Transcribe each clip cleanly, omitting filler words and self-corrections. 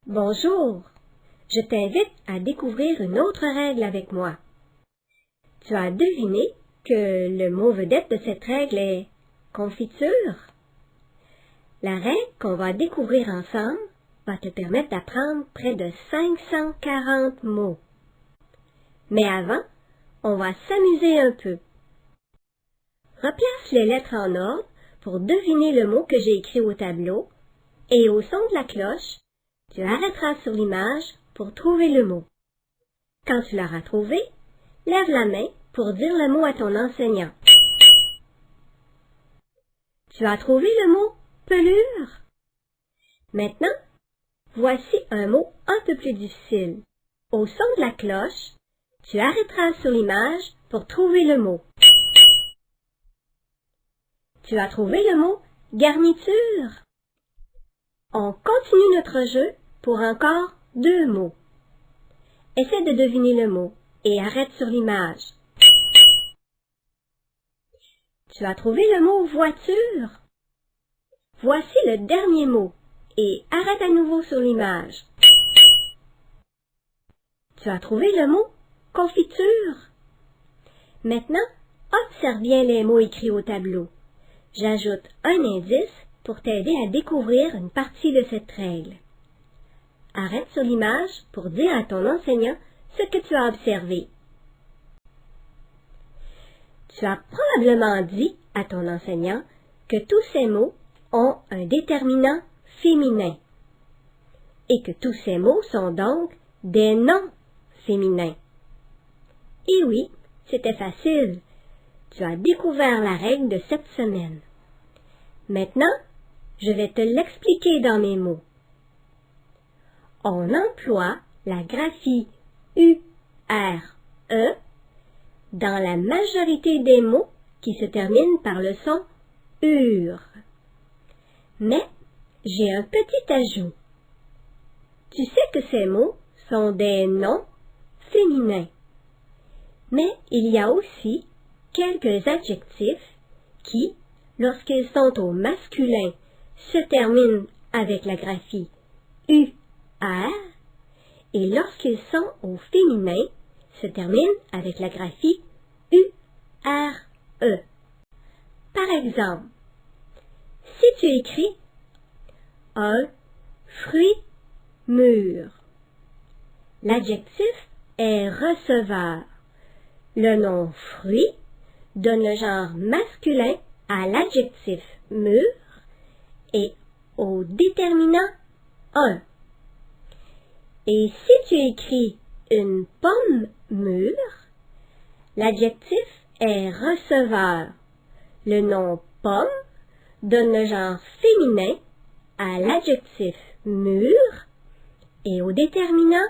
Bonjour, je t'invite à découvrir une autre règle avec moi. Tu as deviné que le mot vedette de cette règle est confiture. La règle qu'on va découvrir ensemble va te permettre d'apprendre près de 540 mots. Mais avant, on va s'amuser un peu. Replace les lettres en ordre pour deviner le mot que j'ai écrit au tableau et au son de la cloche, tu arrêteras sur l'image pour trouver le mot. Quand tu l'auras trouvé, lève la main pour dire le mot à ton enseignant. Tu as trouvé le mot pelure? Maintenant, voici un mot un peu plus difficile. Au son de la cloche, tu arrêteras sur l'image pour trouver le mot. Tu as trouvé le mot garniture? On continue notre jeu pour encore 2 mots. Essaie de deviner le mot et arrête sur l'image. Tu as trouvé le mot voiture? Voici le dernier mot et arrête à nouveau sur l'image. Tu as trouvé le mot confiture? Maintenant, observe bien les mots écrits au tableau. J'ajoute un indice pour t'aider à découvrir une partie de cette règle. Arrête sur l'image pour dire à ton enseignant ce que tu as observé. Tu as probablement dit à ton enseignant que tous ces mots ont un déterminant féminin et que tous ces mots sont donc des noms féminins. Et oui, c'était facile. Tu as découvert la règle de cette semaine. Maintenant, je vais te l'expliquer dans mes mots. On emploie la graphie U-R-E dans la majorité des mots qui se terminent par le son UR. Mais j'ai un petit ajout. Tu sais que ces mots sont des noms féminins. Mais il y a aussi quelques adjectifs qui, lorsqu'ils sont au masculin, se terminent avec la graphie UR et lorsqu'ils sont au féminin, se terminent avec la graphie URE. Par exemple, si tu écris un fruit mûr, l'adjectif est receveur. Le nom fruit donne le genre masculin à l'adjectif mûr et au déterminant un. Et si tu écris une pomme mûre, l'adjectif est receveur. Le nom pomme donne le genre féminin à l'adjectif mûr et au déterminant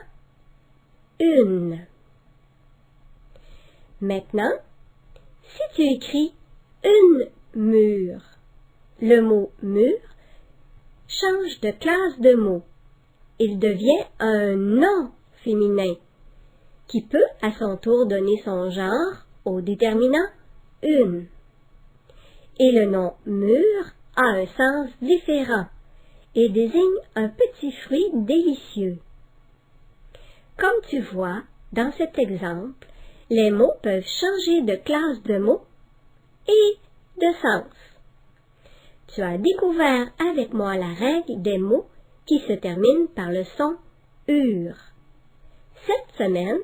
une. Maintenant, si tu écris une mûre, le mot mûr change de classe de mots. Il devient un nom féminin qui peut à son tour donner son genre au déterminant une. Et le nom mûr a un sens différent et désigne un petit fruit délicieux. Comme tu vois, dans cet exemple, les mots peuvent changer de classe de mots et de sens. Tu as découvert avec moi la règle des mots qui se terminent par le son UR. Cette semaine,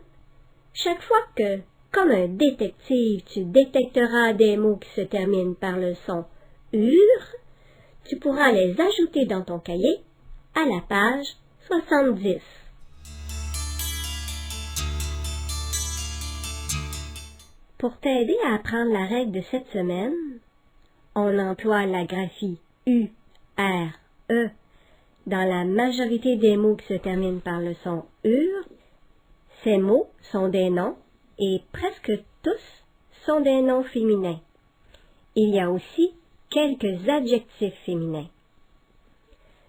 chaque fois que, comme un détective, tu détecteras des mots qui se terminent par le son UR, tu pourras les ajouter dans ton cahier à la page 70. Pour t'aider à apprendre la règle de cette semaine, on emploie la graphie U-R-E dans la majorité des mots qui se terminent par le son UR. Ces mots sont des noms et presque tous sont des noms féminins. Il y a aussi quelques adjectifs féminins.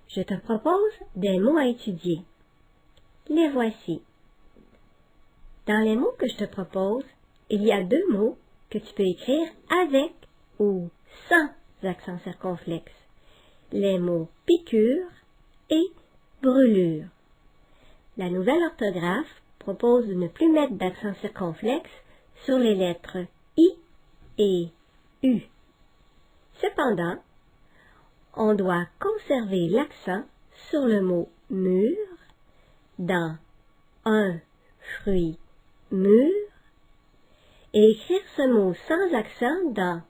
Je te propose des mots à étudier. Les voici. Dans les mots que je te propose, il y a 2 mots que tu peux écrire avec ou sans accent circonflexe. Les mots piqûre et brûlure. La nouvelle orthographe propose de ne plus mettre d'accent circonflexe sur les lettres I et U. Cependant, on doit conserver l'accent sur le mot mur dans un fruit mûr et écrire ce mot sans accent dans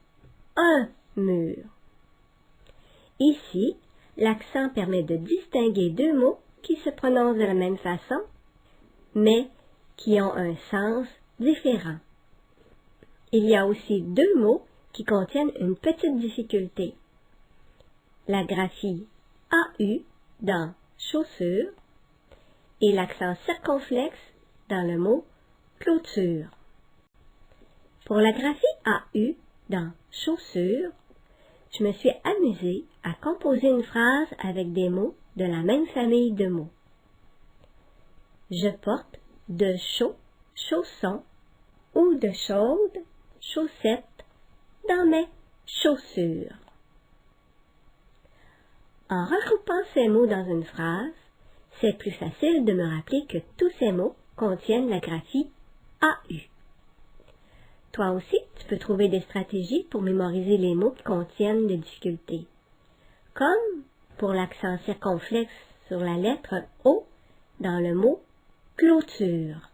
un mur. Ici, l'accent permet de distinguer deux mots qui se prononcent de la même façon, mais qui ont un sens différent. Il y a aussi deux mots qui contiennent une petite difficulté. La graphie AU dans chaussure et l'accent circonflexe dans le mot clôture. Pour la graphie AU dans chaussure, je me suis amusée à composer une phrase avec des mots de la même famille de mots. Je porte de chauds chaussons ou de chaudes chaussettes dans mes chaussures. En regroupant ces mots dans une phrase, c'est plus facile de me rappeler que tous ces mots contiennent la graphie AU. Toi aussi, tu peux trouver des stratégies pour mémoriser les mots qui contiennent des difficultés, comme pour l'accent circonflexe sur la lettre O dans le mot clôture.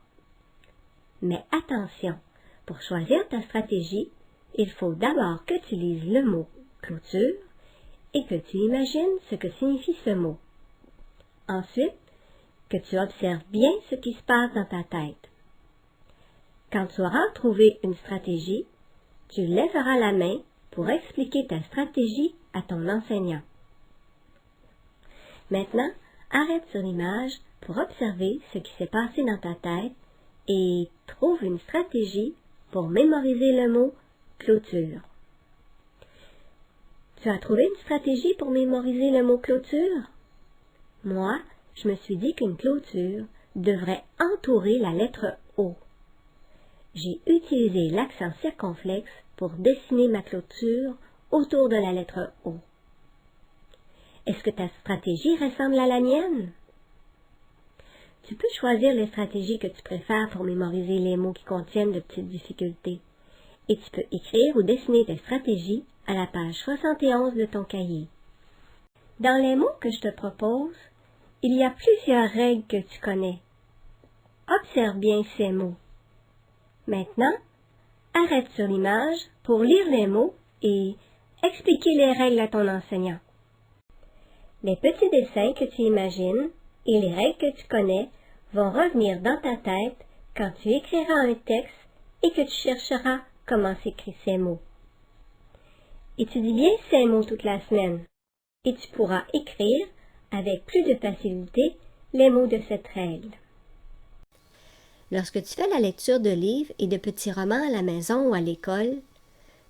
Mais attention, pour choisir ta stratégie, il faut d'abord que tu lises le mot clôture et que tu imagines ce que signifie ce mot. Ensuite, que tu observes bien ce qui se passe dans ta tête. Quand tu auras trouvé une stratégie, tu lèveras la main pour expliquer ta stratégie à ton enseignant. Maintenant, arrête sur l'image pour observer ce qui s'est passé dans ta tête et trouve une stratégie pour mémoriser le mot clôture. Tu as trouvé une stratégie pour mémoriser le mot clôture? Moi, je me suis dit qu'une clôture devrait entourer la lettre O. J'ai utilisé l'accent circonflexe pour dessiner ma clôture autour de la lettre O. Est-ce que ta stratégie ressemble à la mienne? Tu peux choisir les stratégies que tu préfères pour mémoriser les mots qui contiennent de petites difficultés. Et tu peux écrire ou dessiner tes stratégies à la page 71 de ton cahier. Dans les mots que je te propose, il y a plusieurs règles que tu connais. Observe bien ces mots. Maintenant, arrête sur l'image pour lire les mots et expliquer les règles à ton enseignant. Les petits dessins que tu imagines et les règles que tu connais vont revenir dans ta tête quand tu écriras un texte et que tu chercheras comment s'écrit ces mots. Étudie bien ces mots toute la semaine et tu pourras écrire avec plus de facilité les mots de cette règle. Lorsque tu fais la lecture de livres et de petits romans à la maison ou à l'école,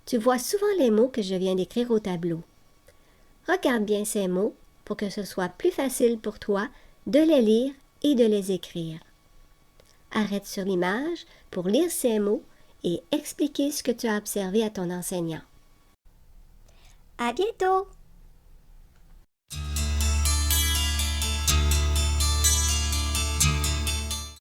tu vois souvent les mots que je viens d'écrire au tableau. Regarde bien ces mots pour que ce soit plus facile pour toi de les lire et de les écrire. Arrête sur l'image pour lire ces mots et expliquer ce que tu as observé à ton enseignant. À bientôt!